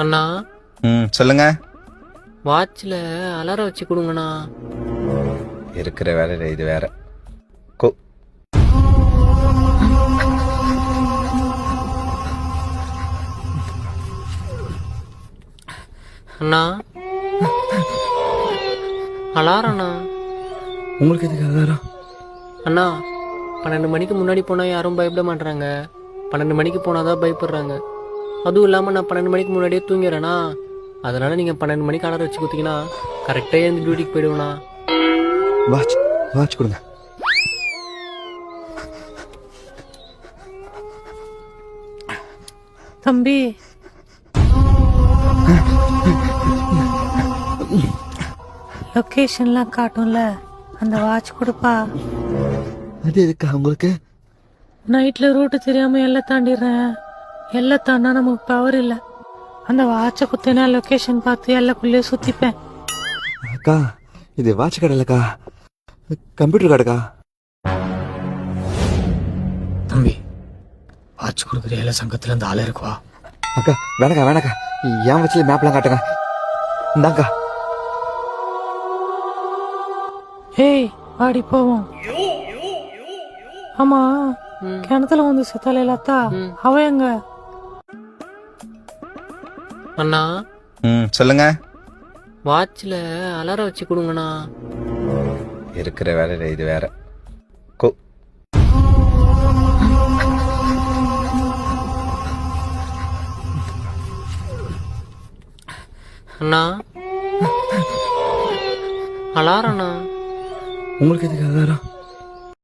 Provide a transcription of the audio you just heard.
அண்ணா சொல்லுங்க. வாட்ச்ல அலாரம் வச்சு கொடுங்கண்ணா. இருக்கிற வேலையில இது வேற. கோ அண்ணா அலாரம் அண்ணா. உங்களுக்கு எதுக்கு அலாரம்? அண்ணா 12 மணிக்கு முன்னாடி போனால் யாரும் பயப்பட மாட்டுறாங்க. 12 மணிக்கு போனாதான் பயப்படுறாங்க. அதுவும் இல்லாமல் நான் 12 மணிக்கு முன்னாடியே தூங்கிறேண்ணா. அதனால நீங்கள் 12 மணிக்கு அலாரம் வச்சு கொடுத்தீங்கன்னா கரெக்டாக எழுந்து டியூட்டிக்கு போயிடுவேண்ணா. வாட்ச் வாட்ச் கொடுங்க. தம்பி, லொகேஷன்லாம் காட்டும்ல, அந்த வாட்ச் கொடுப்பா. அது எதுக்கா உங்களுக்கு? நைட்ல ரூட்டு தெரியாம எல்லை தாண்டிடுறேன். எல்லை தாண்டா நமக்கு பவர் இல்லை. அந்த வாட்சை குத்தினா லொகேஷன் பார்த்து எல்லைக்குள்ளேயே சுத்திப்பேன். அக்கா இது வாட்ச் கடை இல்லக்கா, கம்ப்யூட்டர் கடைக்கா. தம்பி, வாட்ச் கொடுக்குற எல்லா சங்கத்துல இருந்து ஆளே இருக்குவா. அக்கா வேணக்கா வேணக்கா, என் வச்சு மேப்லாம் காட்டுங்க. இந்தாக்கா. ஏய் வாடி போவோம். ஆமா, கிணத்துல வந்து செத்தாலே லத்தா, அவ எங்க? அண்ணா சொல்லுங்க. வாட்ச்ல அலாரம் வச்சு கொடுங்கண்ணா. இருக்கிற வேலையில இது வேற. கோ அண்ணா அலாரம் அண்ணா. உங்களுக்கு எதுக்கு அலாரம்?